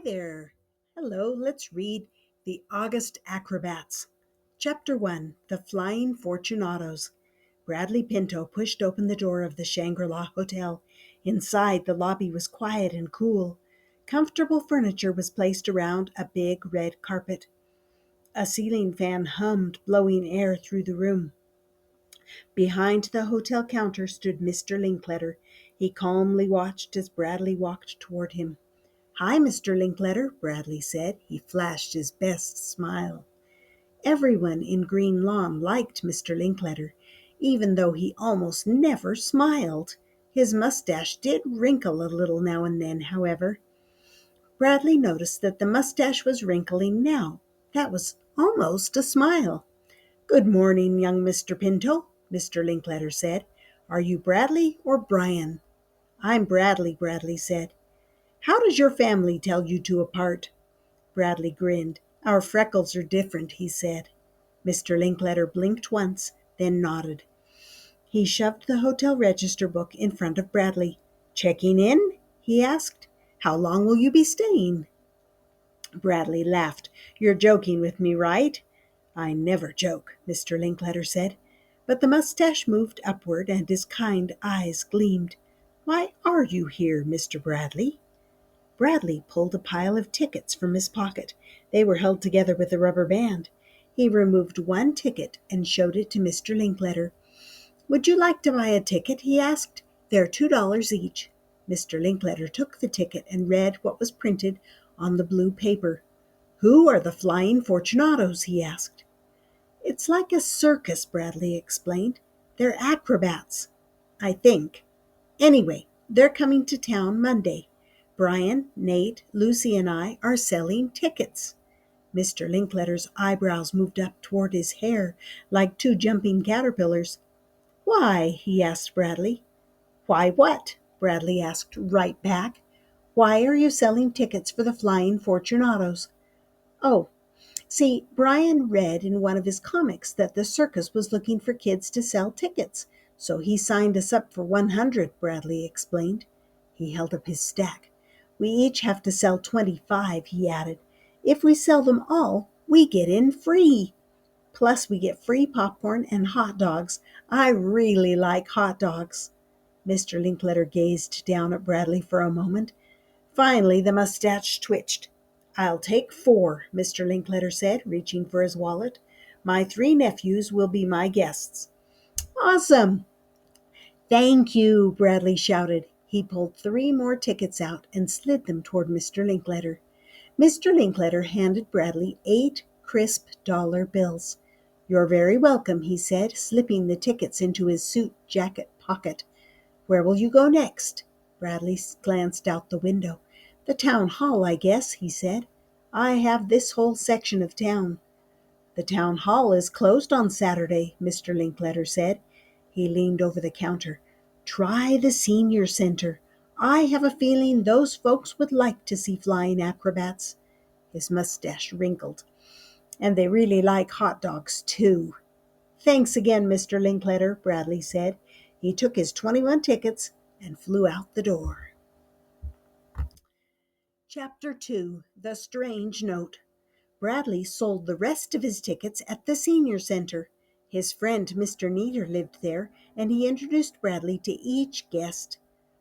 there. Hello, let's read The August Acrobats. Chapter 1 The Flying Fortunatos. Bradley Pinto pushed open the door of the Shangri-La Hotel. Inside, the lobby was quiet and cool. Comfortable furniture was placed around a big red carpet. A ceiling fan hummed, blowing air through the room. Behind the hotel counter stood Mr. Linkletter. He calmly watched as Bradley walked toward him. "Hi, Mr. Linkletter," Bradley said. He flashed his best smile. Everyone in Green Lawn liked Mr. Linkletter, even though he almost never smiled. His mustache did wrinkle a little now and then, however. Bradley noticed that the mustache was wrinkling now. That was almost a smile. "Good morning, young Mr. Pinto," Mr. Linkletter said. "Are you Bradley or Brian?" "I'm Bradley," Bradley said. "How does your family tell you two apart?" Bradley grinned. "Our freckles are different," he said. Mr. Linkletter blinked once, then nodded. He shoved the hotel register book in front of Bradley. "Checking in?" he asked. "How long will you be staying?" Bradley laughed. "You're joking with me, right?" "I never joke," Mr. Linkletter said. But the mustache moved upward and his kind eyes gleamed. "Why are you here, Mr. Bradley?" Bradley pulled a pile of tickets from his pocket. They were held together with a rubber band. He removed one ticket and showed it to Mr. Linkletter. "Would you like to buy a ticket?" he asked. "They're $2 each." Mr. Linkletter took the ticket and read what was printed on the blue paper. "Who are the Flying Fortunatos?" he asked. "It's like a circus," Bradley explained. "They're acrobats, I think. Anyway, they're coming to town Monday. Brian, Nate, Lucy, and I are selling tickets." Mr. Linkletter's eyebrows moved up toward his hair like two jumping caterpillars. "Why?" he asked Bradley. "Why what?" Bradley asked right back. "Why are you selling tickets for the Flying Fortunatos?" "Oh, see, Brian read in one of his comics that the circus was looking for kids to sell tickets, so he signed us up for 100, Bradley explained. He held up his stack. "We each have to sell 25, he added. "If we sell them all, we get in free. Plus, we get free popcorn and hot dogs. I really like hot dogs." Mr. Linkletter gazed down at Bradley for a moment. Finally, the mustache twitched. "I'll take 4, Mr. Linkletter said, reaching for his wallet. "My 3 nephews will be my guests." "Awesome!" "Thank you," Bradley shouted. He pulled 3 more tickets out and slid them toward Mr. Linkletter. Mr. Linkletter handed Bradley 8 crisp dollar bills. "You're very welcome," he said, slipping the tickets into his suit jacket pocket. "Where will you go next?" Bradley glanced out the window. "The town hall, I guess," he said. "I have this whole section of town." "The town hall is closed on Saturday," Mr. Linkletter said. He leaned over the counter. "Try the senior center. I have a feeling those folks would like to see flying acrobats." His mustache wrinkled. "And they really like hot dogs, too." "Thanks again, Mr. Linkletter," Bradley said. He took his 21 tickets and flew out the door. Chapter 2 The Strange Note. Bradley sold the rest of his tickets at the senior center. His friend Mr. Neater lived there, and he introduced Bradley to each guest.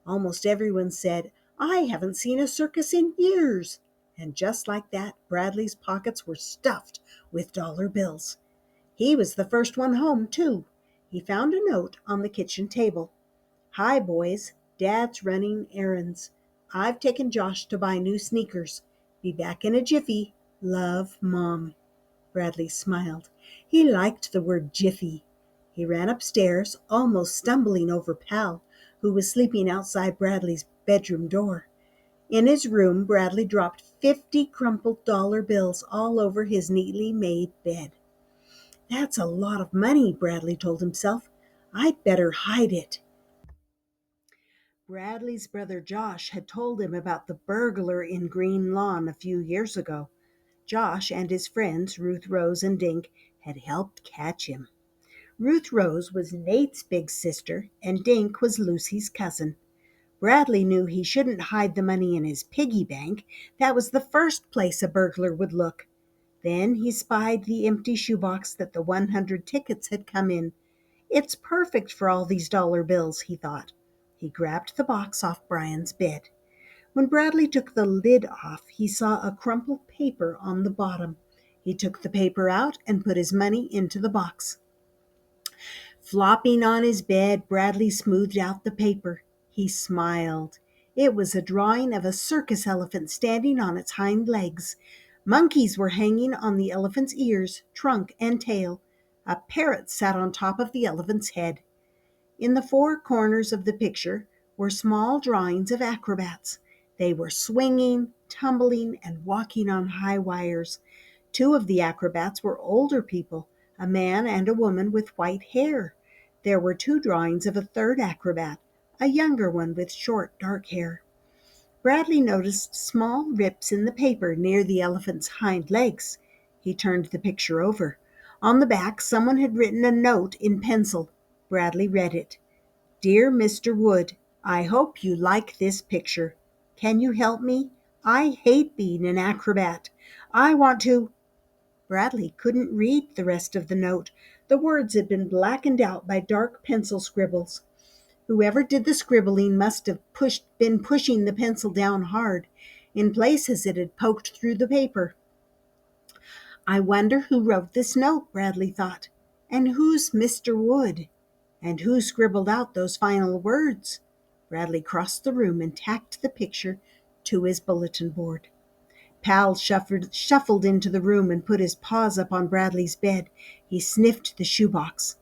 Almost everyone said, "I haven't seen a circus in years." And just like that, Bradley's pockets were stuffed with dollar bills. He was the first one home, too. He found a note on the kitchen table. "Hi, boys. Dad's running errands. I've taken Josh to buy new sneakers. Be back in a jiffy. Love, Mom." Bradley smiled. He liked the word jiffy. He ran upstairs, almost stumbling over Pal, who was sleeping outside Bradley's bedroom door. In his room, Bradley dropped 50 crumpled dollar bills all over his neatly made bed. "That's a lot of money," Bradley told himself. "I'd better hide it." Bradley's brother Josh had told him about the burglar in Green Lawn a few years ago. Josh and his friends, Ruth Rose and Dink, had helped catch him. Ruth Rose was Nate's big sister, and Dink was Lucy's cousin. Bradley knew he shouldn't hide the money in his piggy bank. That was the first place a burglar would look. Then he spied the empty shoebox that the 100 tickets had come in. It's perfect for all these dollar bills, he thought. He grabbed the box off Brian's bed. When Bradley took the lid off, he saw a crumpled paper on the bottom. He took the paper out and put his money into the box. Flopping on his bed, Bradley smoothed out the paper. He smiled. It was a drawing of a circus elephant standing on its hind legs. Monkeys were hanging on the elephant's ears, trunk, and tail. A parrot sat on top of the elephant's head. In the four corners of the picture were small drawings of acrobats. They were swinging, tumbling, and walking on high wires. Two of the acrobats were older people, a man and a woman with white hair. There were two drawings of a third acrobat, a younger one with short, dark hair. Bradley noticed small rips in the paper near the elephant's hind legs. He turned the picture over. On the back, someone had written a note in pencil. Bradley read it. Dear Mr. Wood, I hope you like this picture. Can you help me? I hate being an acrobat. I want to... Bradley couldn't read the rest of the note. The words had been blackened out by dark pencil scribbles. Whoever did the scribbling must have been pushing the pencil down hard. In places it had poked through the paper. I wonder who wrote this note, Bradley thought. And who's Mr. Wood? And who scribbled out those final words? Bradley crossed the room and tacked the picture to his bulletin board. Pal shuffled into the room and put his paws up on Bradley's bed. He sniffed the shoebox.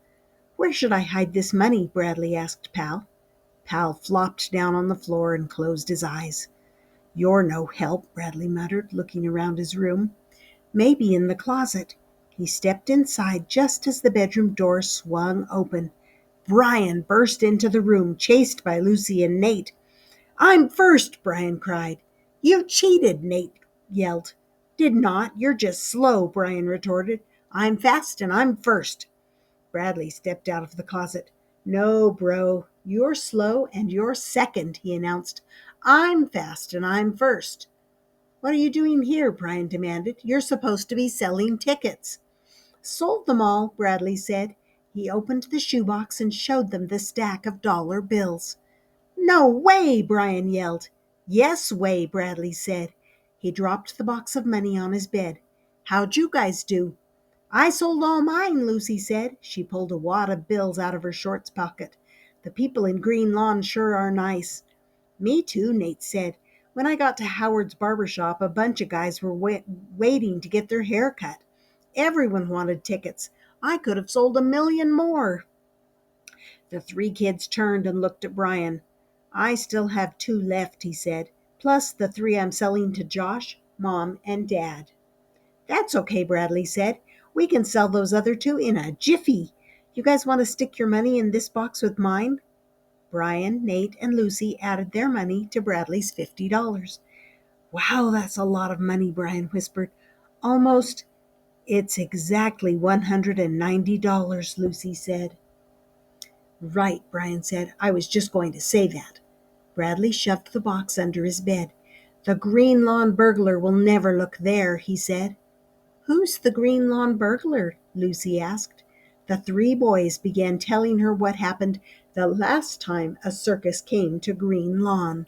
Where should I hide this money? Bradley asked Pal. Pal flopped down on the floor and closed his eyes. You're no help, Bradley muttered, looking around his room. Maybe in the closet. He stepped inside just as the bedroom door swung open. Brian burst into the room, chased by Lucy and Nate. I'm first, Brian cried. You cheated, Nate yelled. Did not. You're just slow, Brian retorted. I'm fast and I'm first. Bradley stepped out of the closet. No, bro, you're slow and you're second, he announced. I'm fast and I'm first. What are you doing here? Brian demanded. You're supposed to be selling tickets. Sold them all, Bradley said. He opened the shoebox and showed them the stack of dollar bills. No way, Brian yelled. Yes way, Bradley said. He dropped the box of money on his bed. How'd you guys do? I sold all mine, Lucy said. She pulled a wad of bills out of her shorts pocket. The people in Green Lawn sure are nice. Me too, Nate said. When I got to Howard's barber shop, a bunch of guys were waiting to get their hair cut. Everyone wanted tickets. I could have sold 1,000,000 more. The three kids turned and looked at Brian. I still have 2 left, he said, plus the 3 I'm selling to Josh, Mom, and Dad. That's okay, Bradley said. We can sell those other 2 in a jiffy. You guys want to stick your money in this box with mine? Brian, Nate, and Lucy added their money to Bradley's $50. Wow, that's a lot of money, Brian whispered. Almost. It's exactly $190, Lucy said. Right, Brian said. I was just going to say that. Bradley shoved the box under his bed. The Green Lawn burglar will never look there, he said. Who's the Green Lawn burglar? Lucy asked. The 3 boys began telling her what happened the last time a circus came to Green Lawn.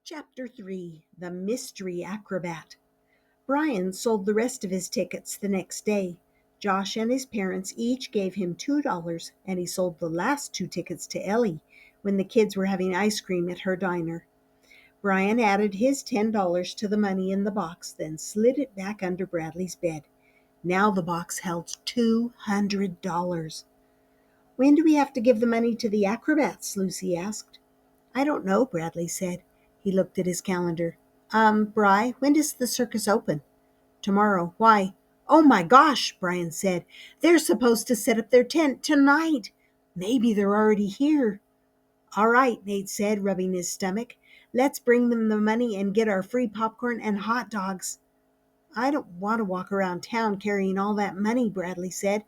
Chapter 3. The Mystery Acrobat. Brian sold the rest of his tickets the next day. Josh and his parents each gave him $2, and he sold the last 2 tickets to Ellie when the kids were having ice cream at her diner. Brian added his $10 to the money in the box, then slid it back under Bradley's bed. Now the box held $200. When do we have to give the money to the acrobats? Lucy asked. I don't know, Bradley said. He looked at his calendar. Bri, when does the circus open? Tomorrow. Why? Oh my gosh, Brian said. They're supposed to set up their tent tonight. Maybe they're already here. All right, Nate said, rubbing his stomach. Let's bring them the money and get our free popcorn and hot dogs. I don't want to walk around town carrying all that money, Bradley said.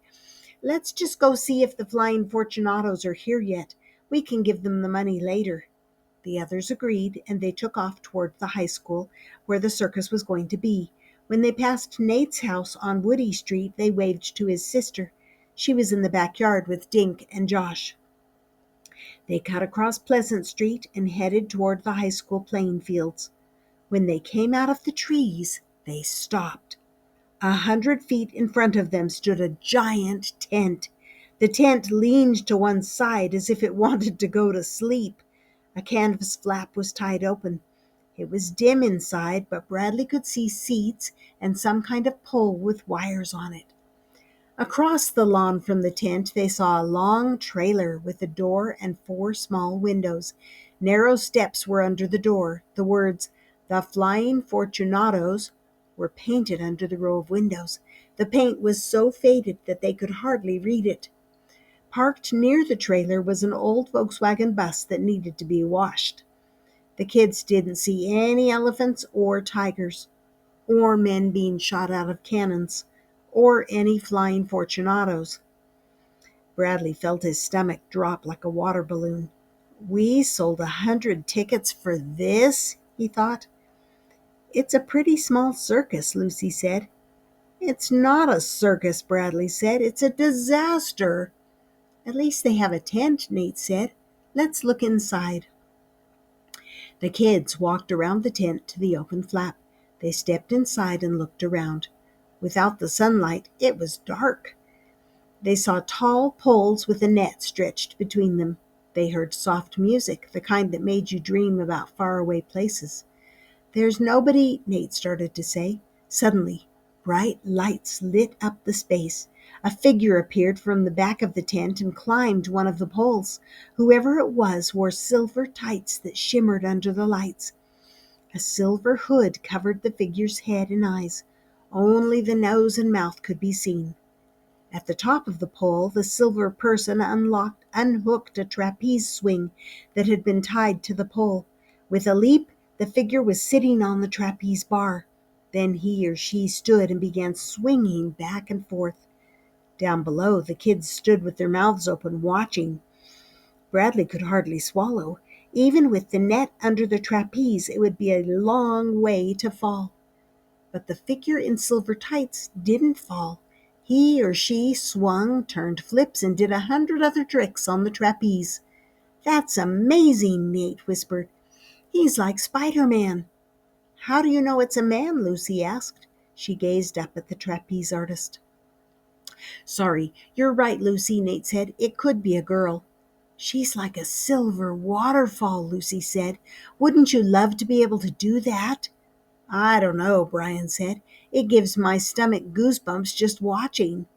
Let's just go see if the Flying Fortunatos are here yet. We can give them the money later." The others agreed, and they took off toward the high school where the circus was going to be. When they passed Nate's house on Woody Street, they waved to his sister. She was in the backyard with Dink and Josh. They cut across Pleasant Street and headed toward the high school playing fields. When they came out of the trees, they stopped. 100 feet in front of them stood a giant tent. The tent leaned to one side as if it wanted to go to sleep. A canvas flap was tied open. It was dim inside, but Bradley could see seats and some kind of pole with wires on it. Across the lawn from the tent, they saw a long trailer with a door and 4 small windows. Narrow steps were under the door. The words, "The Flying Fortunatos," were painted under the row of windows. The paint was so faded that they could hardly read it. Parked near the trailer was an old Volkswagen bus that needed to be washed. The kids didn't see any elephants or tigers, or men being shot out of cannons, or any flying Fortunatos. Bradley felt his stomach drop like a water balloon. "We sold 100 tickets for this?" he thought. "It's a pretty small circus," Lucy said. "It's not a circus," Bradley said. "It's a disaster." "At least they have a tent," Nate said. "Let's look inside." The kids walked around the tent to the open flap. They stepped inside and looked around. Without the sunlight, it was dark. They saw tall poles with a net stretched between them. They heard soft music, the kind that made you dream about faraway places. "There's nobody," Nate started to say. Suddenly, bright lights lit up the space. A figure appeared from the back of the tent and climbed one of the poles. Whoever it was wore silver tights that shimmered under the lights. A silver hood covered the figure's head and eyes. Only the nose and mouth could be seen. At the top of the pole, the silver person unhooked a trapeze swing that had been tied to the pole. With a leap, the figure was sitting on the trapeze bar. Then he or she stood and began swinging back and forth. Down below, the kids stood with their mouths open, watching. Bradley could hardly swallow. Even with the net under the trapeze, it would be a long way to fall. But the figure in silver tights didn't fall. He or she swung, turned flips, and did 100 other tricks on the trapeze. "That's amazing," Nate whispered. "He's like Spider-Man." "How do you know it's a man?" Lucy asked. She gazed up at the trapeze artist. "Sorry, you're right, Lucy," Nate said. "It could be a girl." "She's like a silver waterfall," Lucy said. "Wouldn't you love to be able to do that?" "I don't know," Brian said. "It gives my stomach goosebumps just watching."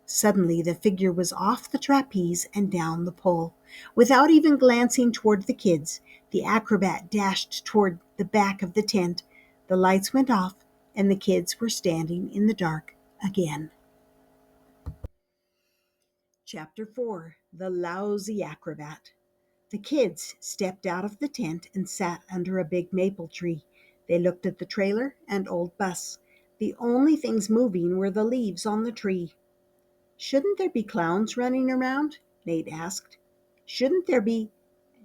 Suddenly the figure was off the trapeze and down the pole. Without even glancing toward the kids, the acrobat dashed toward the back of the tent. The lights went off, and the kids were standing in the dark again. Chapter 4. The Lousy Acrobat. The kids stepped out of the tent and sat under a big maple tree. They looked at the trailer and old bus. The only things moving were the leaves on the tree. "Shouldn't there be clowns running around?" Nate asked. "Shouldn't there be—"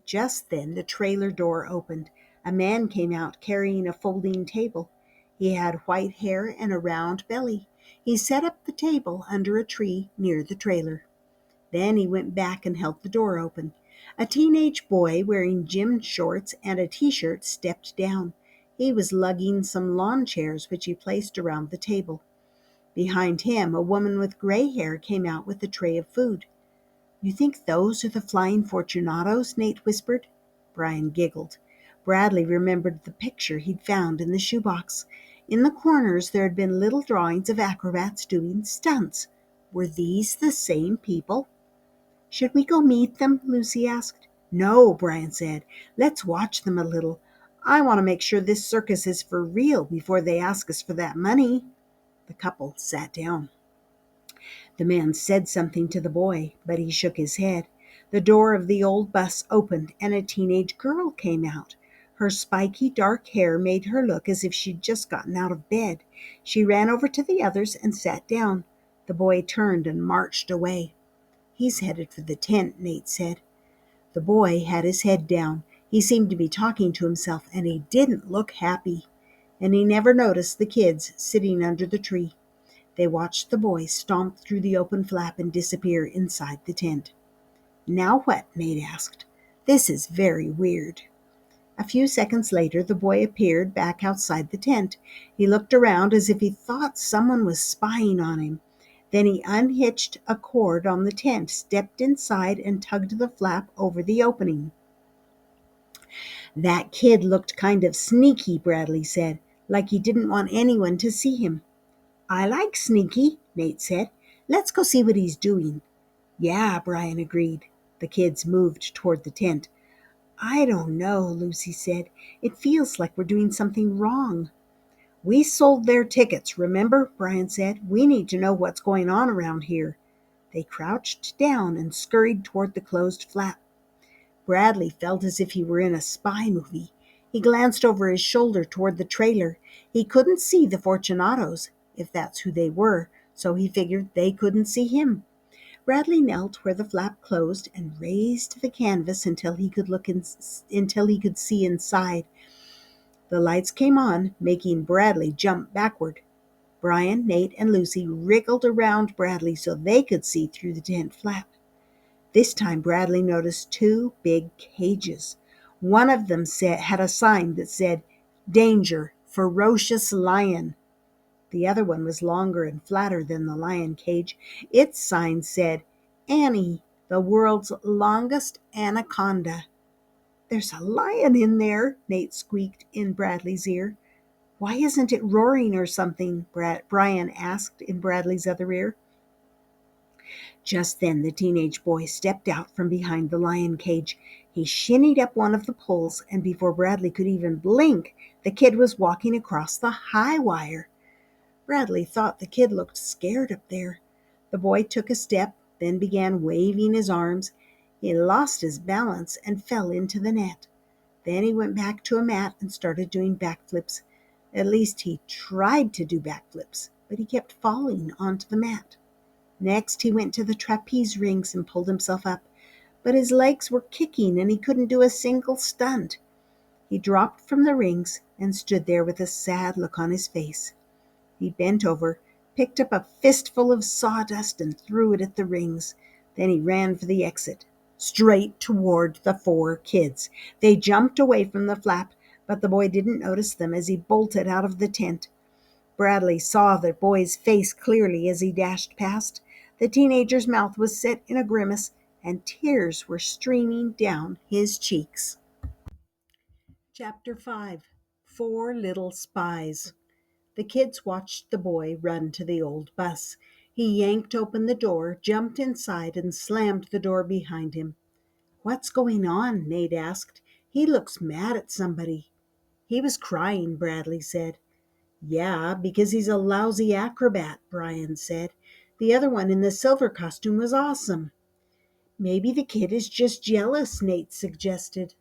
Just then the trailer door opened. A man came out carrying a folding table. He had white hair and a round belly. He set up the table under a tree near the trailer. Then he went back and held the door open. A teenage boy wearing gym shorts and a t-shirt stepped down. He was lugging some lawn chairs which he placed around the table. Behind him, a woman with gray hair came out with a tray of food. "You think those are the Flying Fortunatos?" Nate whispered. Brian giggled. Bradley remembered the picture he'd found in the shoebox. In the corners there had been little drawings of acrobats doing stunts. Were these the same people? "Should we go meet them?" Lucy asked. "No," Brian said. "Let's watch them a little. I want to make sure this circus is for real before they ask us for that money." The couple sat down. The man said something to the boy, but he shook his head. The door of the old bus opened, and a teenage girl came out. Her spiky dark hair made her look as if she'd just gotten out of bed. She ran over to the others and sat down. The boy turned and marched away. "He's headed for the tent," Nate said. The boy had his head down. He seemed to be talking to himself, and he didn't look happy. And he never noticed the kids sitting under the tree. They watched the boy stomp through the open flap and disappear inside the tent. "Now what?" Nate asked. "This is very weird." A few seconds later, the boy appeared back outside the tent. He looked around as if he thought someone was spying on him. Then he unhitched a cord on the tent, stepped inside, and tugged the flap over the opening. "That kid looked kind of sneaky," Bradley said, "like he didn't want anyone to see him." "I like sneaky," Nate said. "Let's go see what he's doing." "Yeah," Brian agreed. The kids moved toward the tent. "I don't know," Lucy said. "It feels like we're doing something wrong." "We sold their tickets, remember?" Brian said. "We need to know what's going on around here." They crouched down and scurried toward the closed flap. Bradley felt as if he were in a spy movie. He glanced over his shoulder toward the trailer. He couldn't see the Fortunatos, if that's who they were, so he figured they couldn't see him. Bradley knelt where the flap closed and raised the canvas until he could see inside. The lights came on, making Bradley jump backward. Brian, Nate, and Lucy wriggled around Bradley so they could see through the tent flap. This time Bradley noticed two big cages. One of them had a sign that said, "Danger, ferocious lion." The other one was longer and flatter than the lion cage. Its sign said, "Annie, the world's longest anaconda." "There's a lion in there," Nate squeaked in Bradley's ear. "Why isn't it roaring or something?" Brian asked in Bradley's other ear. Just then the teenage boy stepped out from behind the lion cage. He shinnied up one of the poles, and before Bradley could even blink, the kid was walking across the high wire. Bradley thought the kid looked scared up there. The boy took a step, then began waving his arms. He lost his balance and fell into the net. Then he went back to a mat and started doing backflips. At least he tried to do backflips, but he kept falling onto the mat. Next, he went to the trapeze rings and pulled himself up, but his legs were kicking and he couldn't do a single stunt. He dropped from the rings and stood there with a sad look on his face. He bent over, picked up a fistful of sawdust and threw it at the rings. Then he ran for the exit, straight toward the four kids. They jumped away from the flap, but the boy didn't notice them as he bolted out of the tent. Bradley saw the boy's face clearly as he dashed past. The teenager's mouth was set in a grimace, and tears were streaming down his cheeks. Chapter 5. Four Little Spies. The kids watched the boy run to the old bus. He yanked open the door, jumped inside, and slammed the door behind him. "What's going on?" Nate asked. "He looks mad at somebody." "He was crying," Bradley said. "Yeah, because he's a lousy acrobat," Brian said. "The other one in the silver costume was awesome." "Maybe the kid is just jealous," Nate suggested.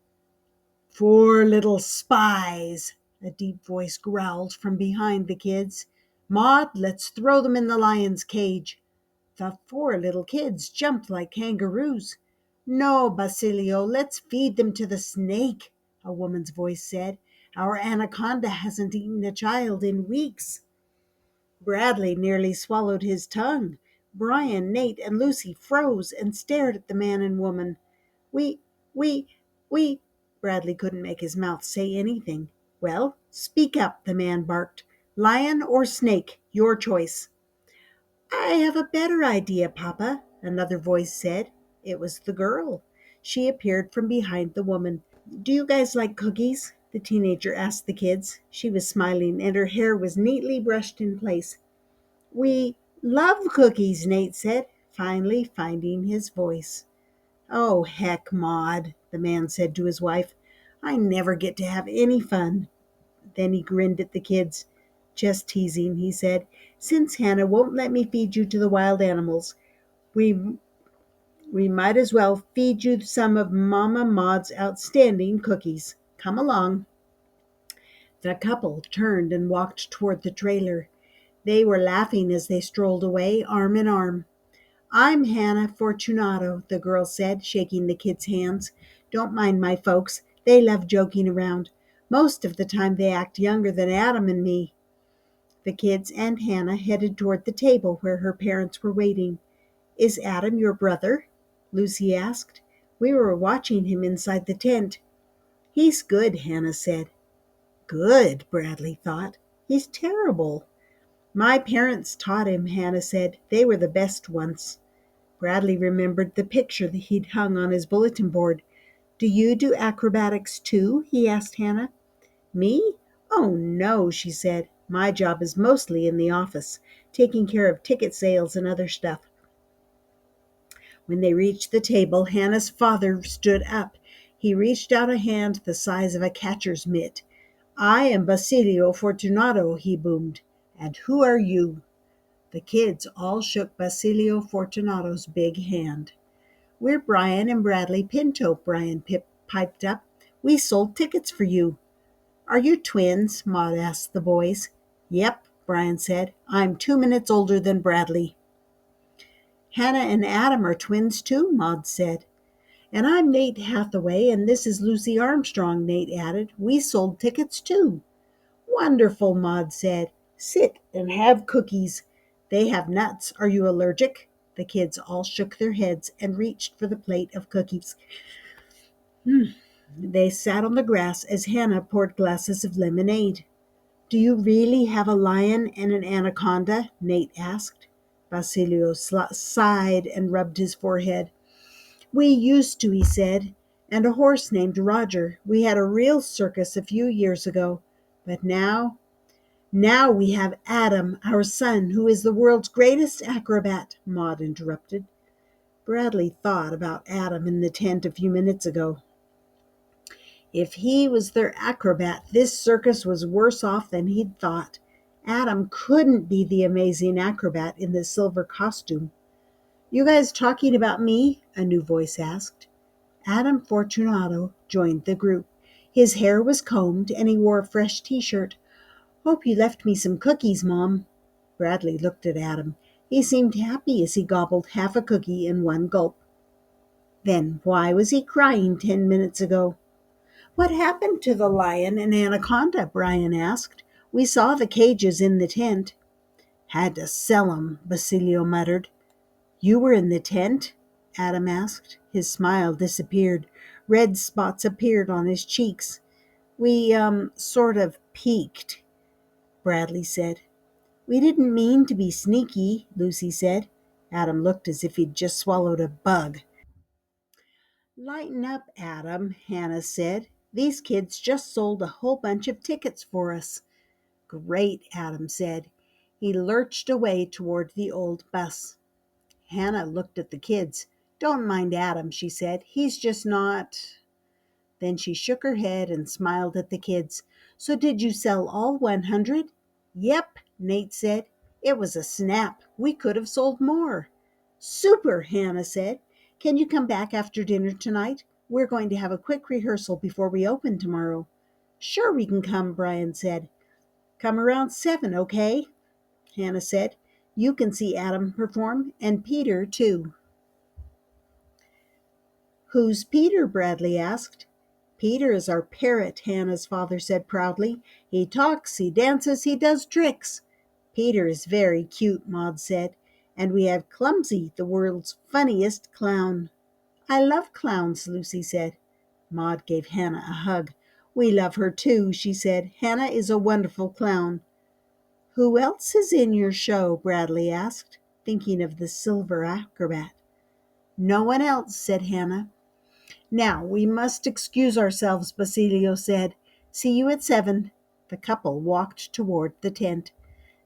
"Four little spies," a deep voice growled from behind the kids. "Maud, let's throw them in the lion's cage." The four little kids jumped like kangaroos. "No, Basilio, let's feed them to the snake," a woman's voice said. "Our anaconda hasn't eaten a child in weeks." Bradley nearly swallowed his tongue. Brian, Nate, and Lucy froze and stared at the man and woman. We, we, we, Bradley couldn't make his mouth say anything. "Well, speak up," the man barked. "Lion or snake, your choice." "I have a better idea, Papa," another voice said. It was the girl. She appeared from behind the woman. "Do you guys like cookies?" the teenager asked the kids. She was smiling, and her hair was neatly brushed in place. "We love cookies," Nate said, finally finding his voice. "Oh, heck, Maud," the man said to his wife. "I never get to have any fun." Then he grinned at the kids. "Just teasing," he said. "Since Hannah won't let me feed you to the wild animals, we we might as well feed you some of Mama Maud's outstanding cookies. Come along." The couple turned and walked toward the trailer. They were laughing as they strolled away, arm in arm. I'm Hannah Fortunato, the girl said, shaking the kids' hands. Don't mind my folks. They love joking around. Most of the time they act younger than Adam and me. The kids and Hannah headed toward the table where her parents were waiting. Is Adam your brother? Lucy asked. We were watching him inside the tent. He's good, Hannah said. Good, Bradley thought. He's terrible. My parents taught him, Hannah said. They were the best once. Bradley remembered the picture that he'd hung on his bulletin board. Do you do acrobatics too? He asked Hannah. Me? Oh, no, she said. My job is mostly in the office, taking care of ticket sales and other stuff. When they reached the table, Hannah's father stood up. He reached out a hand the size of a catcher's mitt. I am Basilio Fortunato, he boomed. And who are you? The kids all shook Basilio Fortunato's big hand. We're Brian and Bradley Pinto, Brian piped up. We sold tickets for you. Are you twins? Maud asked the boys. Yep, Brian said. I'm 2 minutes older than Bradley. Hannah and Adam are twins too, Maud said. And I'm Nate Hathaway, and this is Lucy Armstrong, Nate added. We sold tickets too. Wonderful, Maud said. Sit and have cookies. They have nuts. Are you allergic? The kids all shook their heads and reached for the plate of cookies. They sat on the grass as Hannah poured glasses of lemonade. Do you really have a lion and an anaconda? Nate asked. Basilio sighed and rubbed his forehead. We used to, he said, and a horse named Roger. We had a real circus a few years ago. But now we have Adam, our son, who is the world's greatest acrobat, Maud interrupted. Bradley thought about Adam in the tent a few minutes ago. If he was their acrobat, this circus was worse off than he'd thought. Adam couldn't be the amazing acrobat in the silver costume. You guys talking about me? A new voice asked. Adam Fortunato joined the group. His hair was combed and he wore a fresh t-shirt. Hope you left me some cookies, Mom. Bradley looked at Adam. He seemed happy as he gobbled half a cookie in one gulp. Then why was he crying 10 minutes ago? What happened to the lion and anaconda? Brian asked. We saw the cages in the tent. Had to sell 'em, Basilio muttered. You were in the tent? Adam asked. His smile disappeared. Red spots appeared on his cheeks. We, sort of peeked, Bradley said. We didn't mean to be sneaky, Lucy said. Adam looked as if he'd just swallowed a bug. Lighten up, Adam, Hannah said. These kids just sold a whole bunch of tickets for us. Great, Adam said. He lurched away toward the old bus. Hannah looked at the kids. Don't mind Adam, she said. He's just not. Then she shook her head and smiled at the kids. So did you sell all 100? Yep, Nate said. It was a snap. We could have sold more. Super, Hannah said. Can you come back after dinner tonight? We're going to have a quick rehearsal before we open tomorrow. Sure we can come, Brian said. Come around 7, okay? Hannah said. You can see Adam perform, and Peter, too. Who's Peter? Bradley asked. Peter is our parrot, Hannah's father said proudly. He talks, he dances, he does tricks. Peter is very cute, Maud said. And we have Clumsy, the world's funniest clown. I love clowns, Lucy said. Maud gave Hannah a hug. We love her too, she said. Hannah is a wonderful clown. Who else is in your show? Bradley asked, thinking of the silver acrobat. No one else, said Hannah. Now, we must excuse ourselves, Basilio said. See you at 7. The couple walked toward the tent.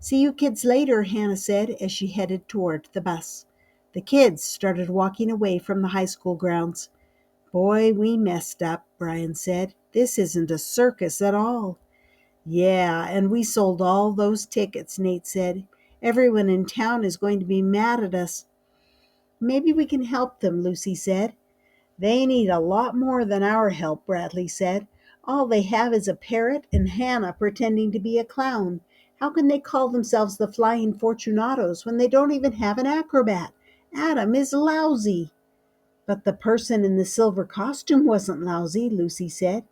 See you kids later, Hannah said as she headed toward the bus. The kids started walking away from the high school grounds. Boy, we messed up, Brian said. This isn't a circus at all. Yeah, and we sold all those tickets, Nate said. Everyone in town is going to be mad at us. Maybe we can help them, Lucy said. They need a lot more than our help, Bradley said. All they have is a parrot and Hannah pretending to be a clown. How can they call themselves the Flying Fortunatos when they don't even have an acrobat? Adam is lousy. But the person in the silver costume wasn't lousy, Lucy said.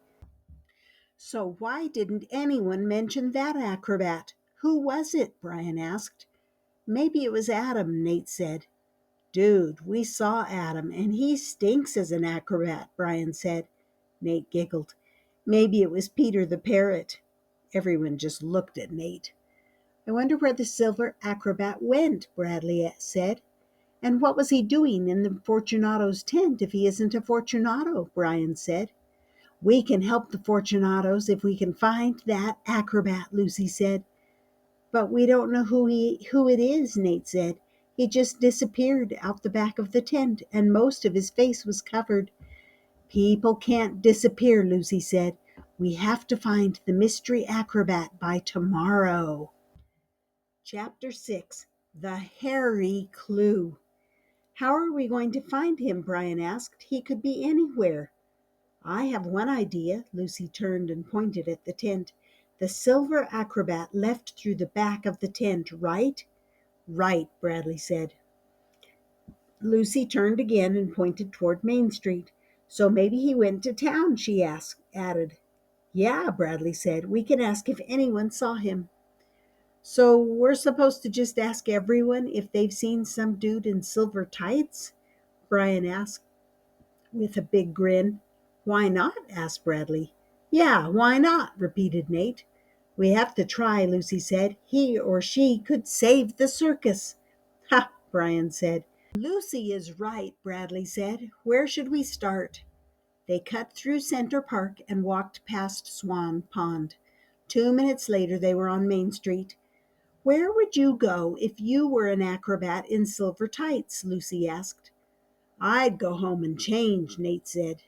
So why didn't anyone mention that acrobat? Who was it? Brian asked. Maybe it was Adam, Nate said. Dude, we saw Adam, and he stinks as an acrobat, Brian said. Nate giggled. Maybe it was Peter the parrot. Everyone just looked at Nate. I wonder where the silver acrobat went, Bradley said. And what was he doing in the Fortunato's tent if he isn't a Fortunato? Brian said. We can help the Fortunatos if we can find that acrobat, Lucy said. But we don't know who it is, Nate said. He just disappeared out the back of the tent, and most of his face was covered. People can't disappear, Lucy said. We have to find the mystery acrobat by tomorrow. Chapter 6. The Hairy Clue. How are we going to find him? Brian asked. He could be anywhere. I have one idea. Lucy turned and pointed at the tent. The silver acrobat left through the back of the tent, right? Right, Bradley said. Lucy turned again and pointed toward Main Street. So maybe he went to town, she added. Yeah, Bradley said. We can ask if anyone saw him. So we're supposed to just ask everyone if they've seen some dude in silver tights? Brian asked with a big grin. Why not? Asked Bradley. Yeah, why not? Repeated Nate. We have to try, Lucy said. He or she could save the circus. Ha, Brian said. Lucy is right, Bradley said. Where should we start? They cut through Center Park and walked past Swan Pond. 2 minutes later, they were on Main Street. Where would you go if you were an acrobat in silver tights? Lucy asked. I'd go home and change, Nate said.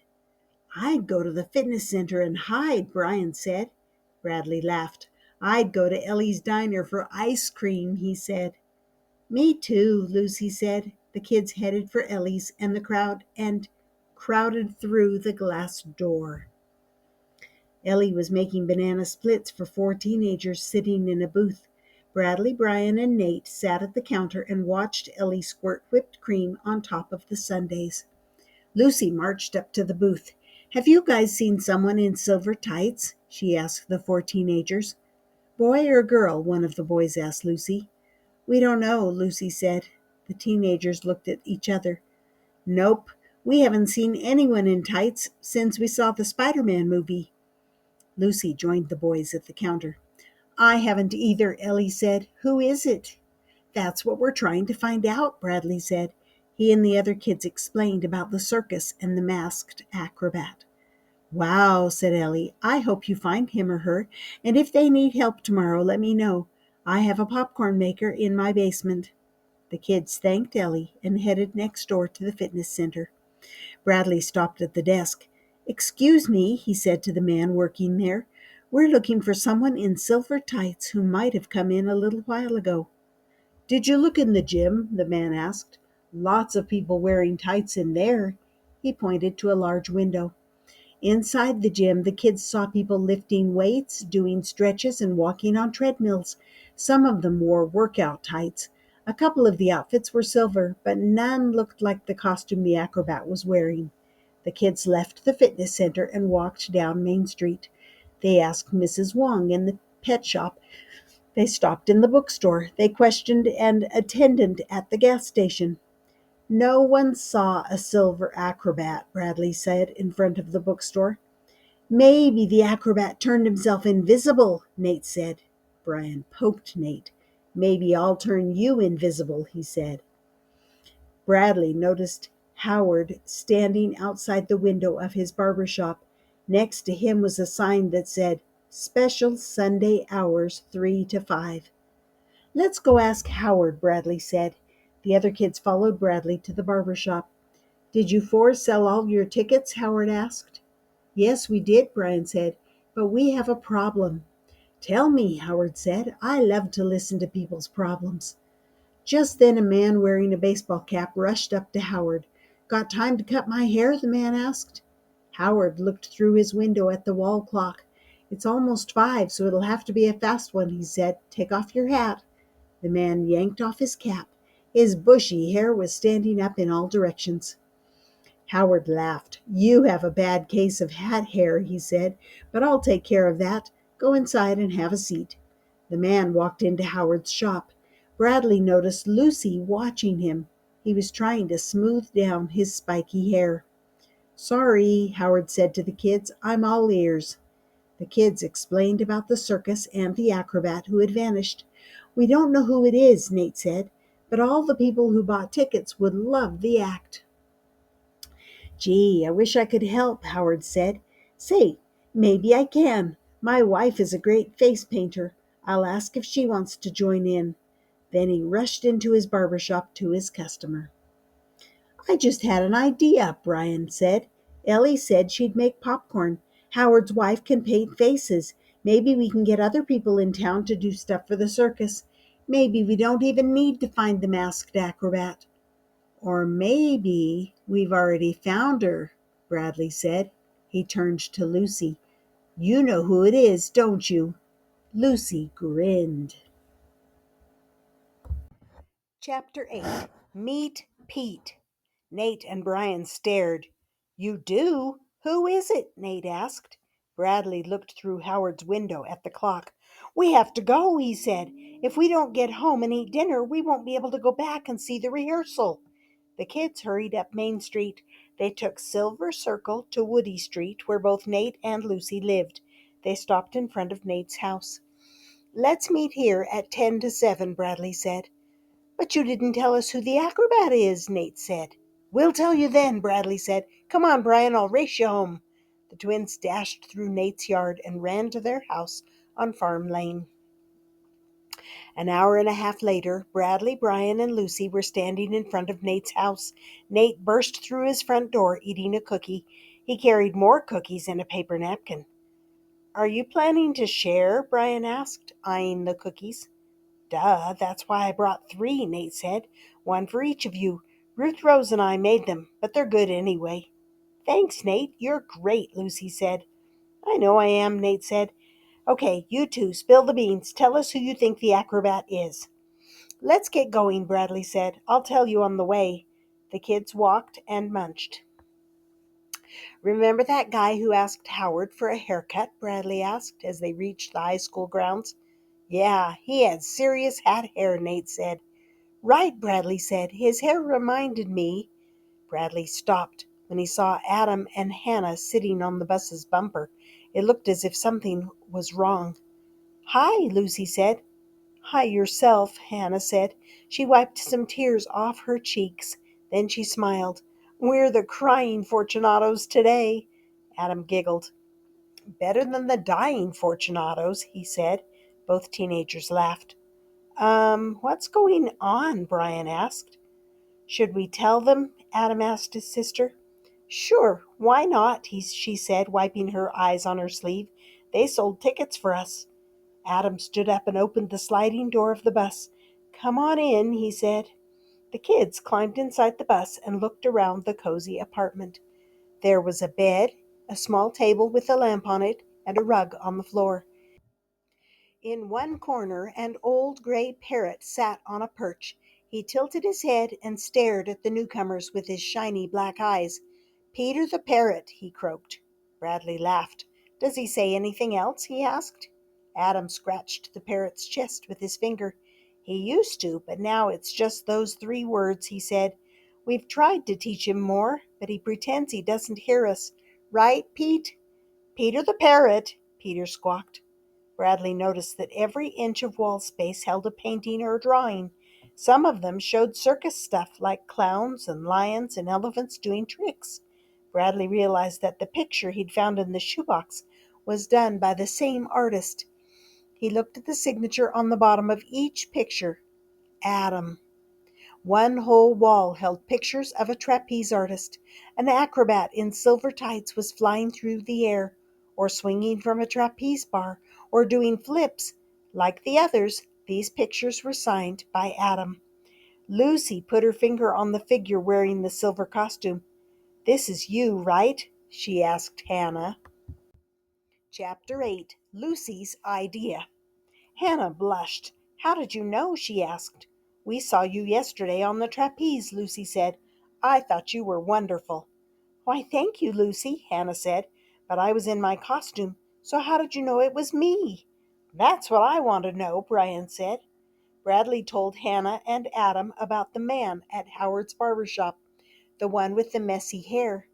I'd go to the fitness center and hide, Brian said. Bradley laughed. I'd go to Ellie's diner for ice cream, he said. Me too, Lucy said. The kids headed for Ellie's and the crowded through the glass door. Ellie was making banana splits for 4 teenagers sitting in a booth. Bradley, Brian, and Nate sat at the counter and watched Ellie squirt whipped cream on top of the sundaes. Lucy marched up to the booth. Have you guys seen someone in silver tights? She asked the 4 teenagers. Boy or girl? One of the boys asked Lucy. We don't know, Lucy said. The teenagers looked at each other. Nope, we haven't seen anyone in tights since we saw the Spider-Man movie. Lucy joined the boys at the counter. I haven't either, Ellie said. Who is it? That's what we're trying to find out, Bradley said. He and the other kids explained about the circus and the masked acrobat. Wow, said Ellie. I hope you find him or her, and if they need help tomorrow, let me know. I have a popcorn maker in my basement. The kids thanked Ellie and headed next door to the fitness center. Bradley stopped at the desk. Excuse me, he said to the man working there. We're looking for someone in silver tights who might have come in a little while ago. Did you look in the gym? The man asked. Lots of people wearing tights in there. He pointed to a large window. Inside the gym, the kids saw people lifting weights, doing stretches, and walking on treadmills. Some of them wore workout tights. A couple of the outfits were silver, but none looked like the costume the acrobat was wearing. The kids left the fitness center and walked down Main Street. They asked Mrs. Wong in the pet shop. They stopped in the bookstore. They questioned an attendant at the gas station. No one saw a silver acrobat, Bradley said in front of the bookstore. Maybe the acrobat turned himself invisible, Nate said. Brian poked Nate. Maybe I'll turn you invisible, he said. Bradley noticed Howard standing outside the window of his barber shop. Next to him was a sign that said, Special Sunday hours 3 to 5. Let's go ask Howard, Bradley said. The other kids followed Bradley to the barber shop. Did you 4 sell all your tickets? Howard asked. Yes, we did, Brian said, but we have a problem. Tell me, Howard said. I love to listen to people's problems. Just then a man wearing a baseball cap rushed up to Howard. Got time to cut my hair? The man asked. Howard looked through his window at the wall clock. It's almost 5, so it'll have to be a fast one, he said. Take off your hat. The man yanked off his cap. His bushy hair was standing up in all directions. Howard laughed. "You have a bad case of hat hair," he said, "but I'll take care of that. Go inside and have a seat." The man walked into Howard's shop. Bradley noticed Lucy watching him. He was trying to smooth down his spiky hair. "Sorry," Howard said to the kids, "I'm all ears." The kids explained about the circus and the acrobat who had vanished. "We don't know who it is," Nate said, "but all the people who bought tickets would love the act." "Gee, I wish I could help," Howard said. "Say, maybe I can. My wife is a great face painter. I'll ask if she wants to join in." Then he rushed into his barber shop to his customer. "I just had an idea," Brian said. "Ellie said she'd make popcorn. Howard's wife can paint faces. Maybe we can get other people in town to do stuff for the circus. Maybe we don't even need to find the masked acrobat." "Or maybe we've already found her," Bradley said. He turned to Lucy. "You know who it is, don't you?" Lucy grinned. Chapter 8. Meet Pete. Nate and Brian stared. "You do? Who is it?" Nate asked. Bradley looked through Howard's window at the clock. "We have to go," he said. "If we don't get home and eat dinner, we won't be able to go back and see the rehearsal." The kids hurried up Main Street. They took Silver Circle to Woody Street, where both Nate and Lucy lived. They stopped in front of Nate's house. "Let's meet here at 10 to 7, Bradley said. "But you didn't tell us who the acrobat is," Nate said. "We'll tell you then," Bradley said. "Come on, Brian, I'll race you home." The twins dashed through Nate's yard and ran to their house on Farm Lane. An hour and a half later, Bradley, Brian, and Lucy were standing in front of Nate's house. Nate burst through his front door eating a cookie. He carried more cookies in a paper napkin. "Are you planning to share?" Brian asked, eyeing the cookies. "Duh, that's why I brought 3, Nate said. "One for each of you. Ruth Rose and I made them, but they're good anyway." "Thanks, Nate. You're great," Lucy said. "I know I am," Nate said. "Okay, you two, spill the beans. Tell us who you think the acrobat is." "Let's get going," Bradley said. "I'll tell you on the way." The kids walked and munched. "Remember that guy who asked Howard for a haircut?" Bradley asked as they reached the high school grounds. "Yeah, he had serious hat hair," Nate said. "Right," Bradley said. "His hair reminded me—" Bradley stopped when he saw Adam and Hannah sitting on the bus's bumper. It looked as if something was wrong. "Hi," Lucy said. "Hi yourself," Hannah said. She wiped some tears off her cheeks. Then she smiled. "We're the crying Fortunatos today." Adam giggled. "Better than the dying Fortunatos," he said. Both teenagers laughed. What's going on?" Brian asked. "Should we tell them?" Adam asked his sister. "Sure, why not?" she said, wiping her eyes on her sleeve. "They sold tickets for us." Adam stood up and opened the sliding door of the bus. "Come on in," he said. The kids climbed inside the bus and looked around the cozy apartment. There was a bed, a small table with a lamp on it, and a rug on the floor. In one corner an old gray parrot sat on a perch. He tilted his head and stared at the newcomers with his shiny black eyes. "Peter the parrot," he croaked. Bradley laughed. "Does he say anything else?" he asked. Adam scratched the parrot's chest with his finger. "He used to, but now it's just those 3 words," he said. "We've tried to teach him more, but he pretends he doesn't hear us. Right, Pete?" "Peter the parrot," Peter squawked. Bradley noticed that every inch of wall space held a painting or a drawing. Some of them showed circus stuff like clowns and lions and elephants doing tricks. Bradley realized that the picture he'd found in the shoebox was done by the same artist. He looked at the signature on the bottom of each picture. Adam. One whole wall held pictures of a trapeze artist. An acrobat in silver tights was flying through the air, or swinging from a trapeze bar, or doing flips. Like the others, these pictures were signed by Adam. Lucy put her finger on the figure wearing the silver costume. "This is you, right?" she asked Hannah. Chapter 8. Lucy's Idea. Hannah blushed. "How did you know?" she asked. "We saw you yesterday on the trapeze," Lucy said. "I thought you were wonderful." "Why, thank you, Lucy," Hannah said. "But I was in my costume, so how did you know it was me?" "That's what I want to know," Brian said. Bradley told Hannah and Adam about the man at Howard's barber shop, the one with the messy hair.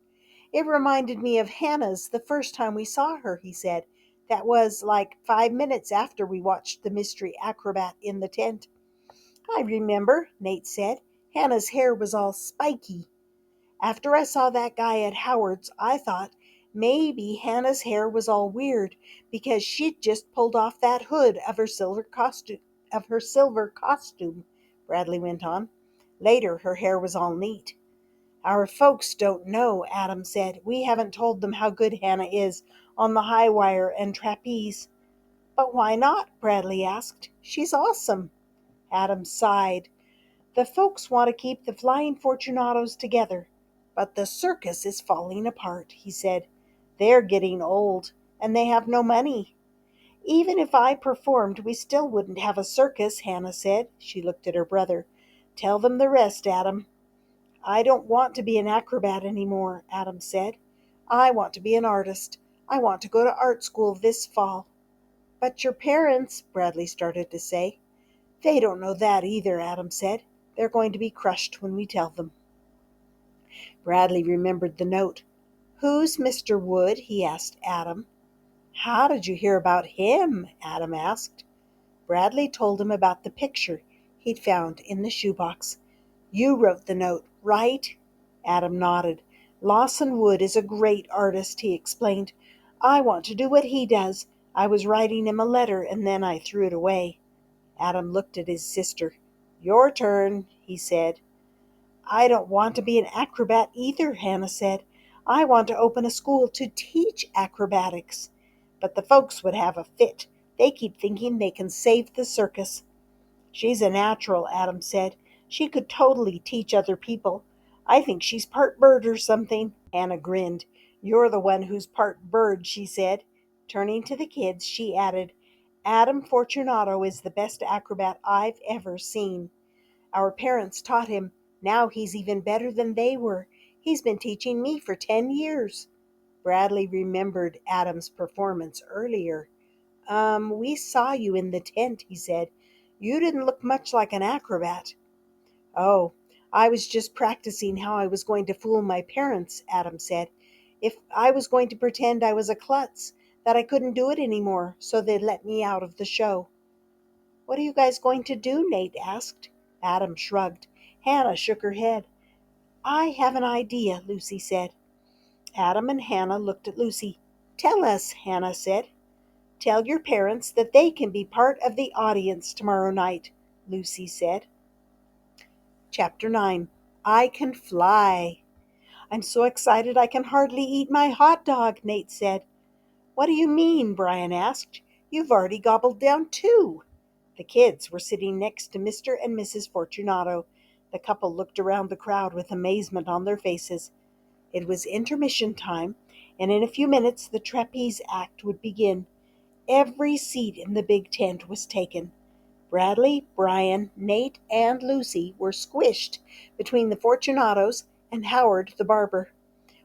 "It reminded me of Hannah's the first time we saw her," he said. "That was like 5 minutes after we watched the mystery acrobat in the tent." "I remember," Nate said. "Hannah's hair was all spiky. After I saw that guy at Howard's, I thought maybe Hannah's hair was all weird because she'd just pulled off that hood of her silver costume," Bradley went on. "Later her hair was all neat." "Our folks don't know," Adam said. "We haven't told them how good Hannah is on the high wire and trapeze." "But why not?" Bradley asked. "She's awesome." Adam sighed. "The folks want to keep the Flying Fortunatos together, but the circus is falling apart," he said. "They're getting old, and they have no money." "Even if I performed, we still wouldn't have a circus," Hannah said. She looked at her brother. "Tell them the rest, Adam." "I don't want to be an acrobat anymore," Adam said. "I want to be an artist. I want to go to art school this fall." "But your parents," Bradley started to say. "They don't know that either," Adam said. "They're going to be crushed when we tell them." Bradley remembered the note. "Who's Mr. Wood?" he asked Adam. "How did you hear about him?" Adam asked. Bradley told him about the picture he'd found in the shoebox. "You wrote the note, right?" Adam nodded. "Lawson Wood is a great artist," he explained. "I want to do what he does. I was writing him a letter and then I threw it away." Adam looked at his sister. "Your turn," he said. "I don't want to be an acrobat either," Hannah said. "I want to open a school to teach acrobatics." "But the folks would have a fit. They keep thinking they can save the circus." "She's a natural," Adam said. "She could totally teach other people. I think she's part bird or something." Hannah grinned. "You're the one who's part bird," she said. Turning to the kids, she added, "Adam Fortunato is the best acrobat I've ever seen. Our parents taught him. Now he's even better than they were. He's been teaching me for 10 years." Bradley remembered Adam's performance earlier. We saw you in the tent," he said. "You didn't look much like an acrobat." "Oh, I was just practicing how I was going to fool my parents," Adam said. "If I was going to pretend I was a klutz, that I couldn't do it anymore, so they'd let me out of the show." "What are you guys going to do?" Nate asked. Adam shrugged. Hannah shook her head. "I have an idea," Lucy said. Adam and Hannah looked at Lucy. "Tell us," Hannah said. "Tell your parents that they can be part of the audience tomorrow night," Lucy said. Chapter 9. I Can Fly. "I'm so excited I can hardly eat my hot dog," Nate said. "What do you mean?" Brian asked. "You've already gobbled down 2." The kids were sitting next to Mr. and Mrs. Fortunato. The couple looked around the crowd with amazement on their faces. It was intermission time, and in a few minutes the trapeze act would begin. Every seat in the big tent was taken. Bradley, Brian, Nate, and Lucy were squished between the Fortunatos and Howard the barber.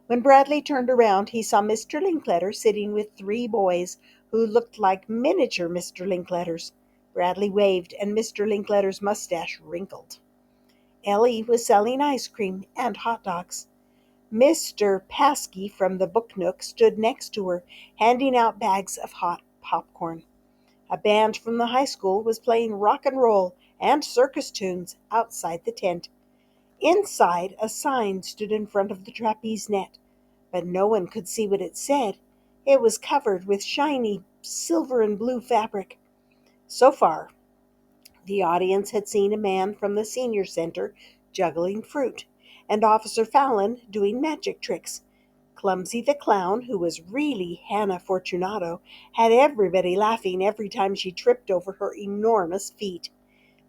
When Bradley turned around, he saw Mr. Linkletter sitting with 3 boys who looked like miniature Mr. Linkletters. Bradley waved, and Mr. Linkletter's mustache wrinkled. Ellie was selling ice cream and hot dogs. Mr. Paskey from the Book Nook stood next to her, handing out bags of hot popcorn. A band from the high school was playing rock and roll and circus tunes outside the tent. Inside, a sign stood in front of the trapeze net, but no one could see what it said. It was covered with shiny silver and blue fabric. So far, the audience had seen a man from the senior center juggling fruit, and Officer Fallon doing magic tricks. Clumsy the clown, who was really Hannah Fortunato, had everybody laughing every time she tripped over her enormous feet.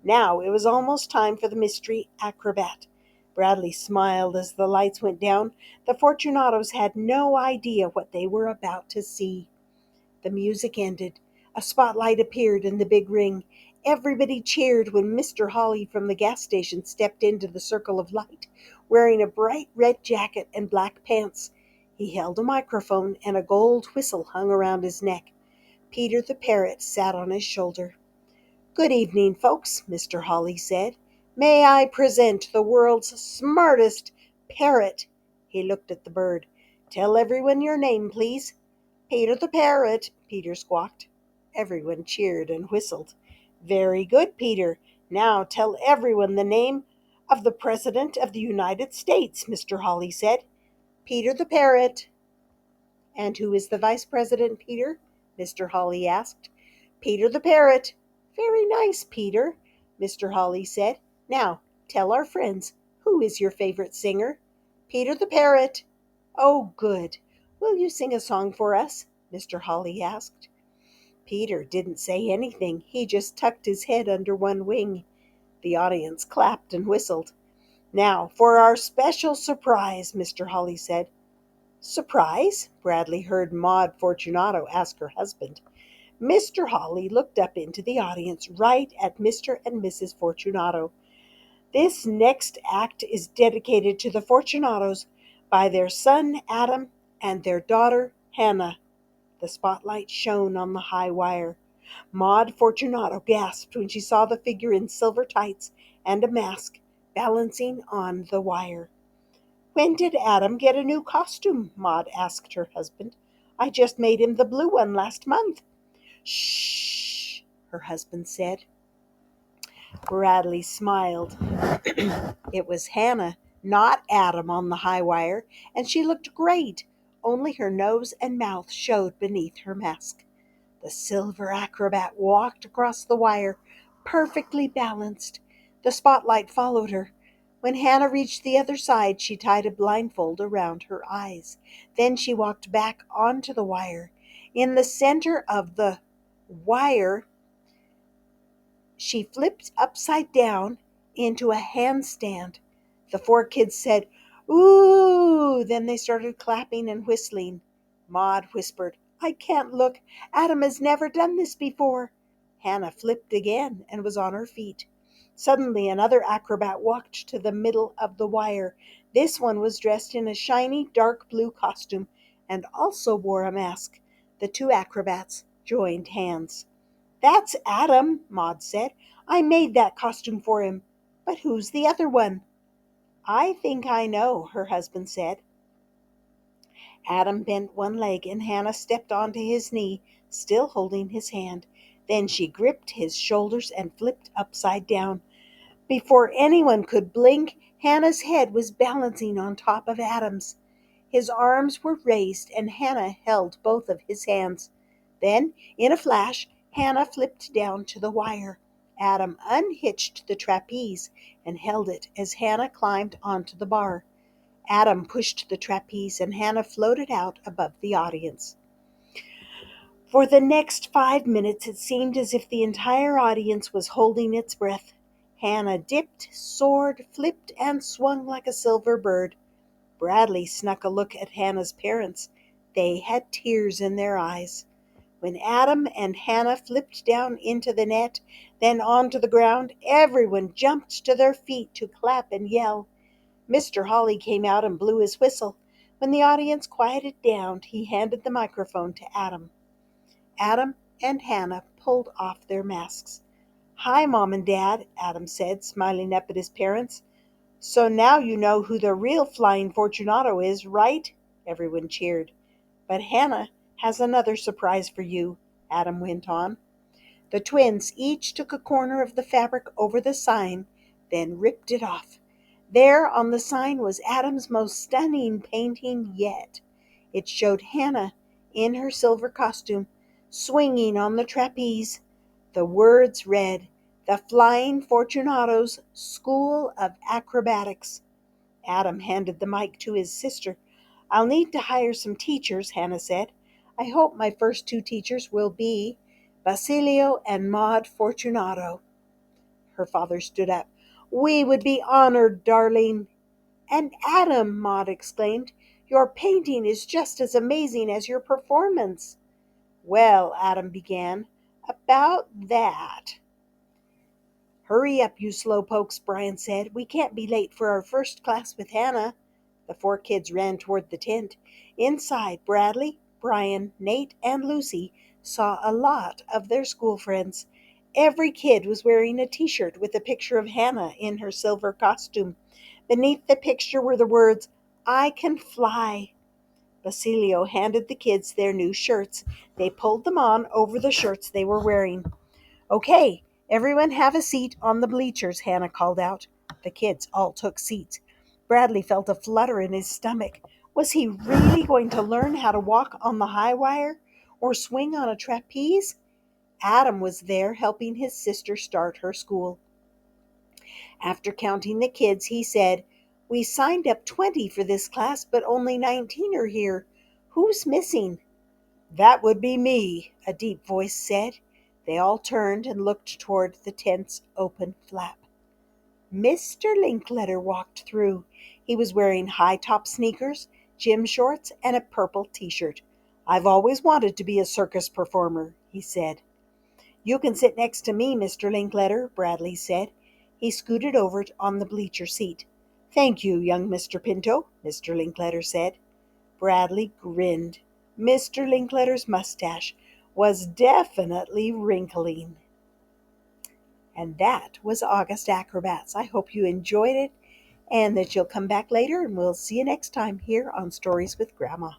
Now it was almost time for the mystery acrobat. Bradley smiled as the lights went down. The Fortunatos had no idea what they were about to see. The music ended. A spotlight appeared in the big ring. Everybody cheered when Mr. Holly from the gas station stepped into the circle of light, wearing a bright red jacket and black pants. He held a microphone, and a gold whistle hung around his neck. Peter the parrot sat on his shoulder. "Good evening, folks," Mr. Holly said. "May I present the world's smartest parrot?" He looked at the bird. "Tell everyone your name, please." "Peter the parrot," Peter squawked. Everyone cheered and whistled. "Very good, Peter. Now tell everyone the name of the President of the United States," Mr. Holly said. "Peter the parrot." "And who is the Vice President, Peter?" Mr. Holly asked. "Peter the parrot." "Very nice, Peter," Mr. Holly said. "Now tell our friends, who is your favorite singer?" "Peter the parrot." "Oh, good. Will you sing a song for us?" Mr. Holly asked. Peter didn't say anything. He just tucked his head under one wing. The audience clapped and whistled. "Now for our special surprise," Mr. Holly said. "Surprise?" Bradley heard Maud Fortunato ask her husband. Mr. Holly looked up into the audience right at Mr. and Mrs. Fortunato. "This next act is dedicated to the Fortunatos by their son Adam and their daughter Hannah." The spotlight shone on the high wire. Maud Fortunato gasped when she saw the figure in silver tights and a mask balancing on the wire. "When did Adam get a new costume?" Maud asked her husband. "I just made him the blue one last month." "Shh," her husband said. Bradley smiled. It was Hannah, not Adam, on the high wire, and she looked great. Only her nose and mouth showed beneath her mask. The silver acrobat walked across the wire, perfectly balanced. The spotlight followed her. When Hannah reached the other side, she tied a blindfold around her eyes. Then she walked back onto the wire. In the center of the wire, she flipped upside down into a handstand. The four kids said, "Ooh!" Then they started clapping and whistling. Maud whispered, "I can't look. Adam has never done this before." Hannah flipped again and was on her feet. Suddenly another acrobat walked to the middle of the wire. This one was dressed in a shiny dark blue costume and also wore a mask. The two acrobats joined hands. "That's Adam," Maud said. "I made that costume for him. But who's the other one?" "I think I know," her husband said. Adam bent one leg and Hannah stepped onto his knee, still holding his hand. Then she gripped his shoulders and flipped upside down. Before anyone could blink, Hannah's head was balancing on top of Adam's. His arms were raised and Hannah held both of his hands. Then, in a flash, Hannah flipped down to the wire. Adam unhitched the trapeze and held it as Hannah climbed onto the bar. Adam pushed the trapeze and Hannah floated out above the audience. For the next 5 minutes it seemed as if the entire audience was holding its breath. Hannah dipped, soared, flipped, and swung like a silver bird. Bradley snuck a look at Hannah's parents. They had tears in their eyes. When Adam and Hannah flipped down into the net, then onto the ground, everyone jumped to their feet to clap and yell. Mr. Holly came out and blew his whistle. When the audience quieted down, he handed the microphone to Adam. Adam and Hannah pulled off their masks. "Hi, Mom and Dad," Adam said, smiling up at his parents. "So now you know who the real Flying Fortunato is, right?" Everyone cheered. "But Hannah has another surprise for you," Adam went on. The twins each took a corner of the fabric over the sign, then ripped it off. There on the sign was Adam's most stunning painting yet. It showed Hannah in her silver costume, swinging on the trapeze. The words read, "The Flying Fortunatos School of Acrobatics." Adam handed the mic to his sister. "I'll need to hire some teachers," Hannah said. "I hope my first two teachers will be Basilio and Maud Fortunato." Her father stood up. "We would be honored, darling." "And Adam," Maud exclaimed, "your painting is just as amazing as your performance." "Well," Adam began, "about that." Hurry up, you slowpokes, Brian said. We can't be late for our first class with Hannah. The four kids ran toward the tent. Inside, Bradley, Brian, Nate, and Lucy saw a lot of their school friends. Every kid was wearing a t-shirt with a picture of Hannah in her silver costume. Beneath the picture were the words, "I can fly." Basilio handed the kids their new shirts. They pulled them on over the shirts they were wearing. "Okay, everyone have a seat on the bleachers," Hannah called out. The kids all took seats. Bradley felt a flutter in his stomach. Was he really going to learn how to walk on the high wire or swing on a trapeze? Adam was there helping his sister start her school. After counting the kids, he said, "We signed up 20 for this class, but only 19 are here. Who's missing?" "That would be me," a deep voice said. They all turned and looked toward the tent's open flap. Mr. Linkletter walked through. He was wearing high-top sneakers, gym shorts, and a purple t-shirt. "I've always wanted to be a circus performer," he said. "You can sit next to me, Mr. Linkletter," Bradley said. He scooted over on the bleacher seat. "Thank you, young Mr. Pinto," Mr. Linkletter said. Bradley grinned. Mr. Linkletter's mustache was definitely wrinkling. And that was August Acrobats. I hope you enjoyed it and that you'll come back later, and we'll see you next time here on Stories with Grandma.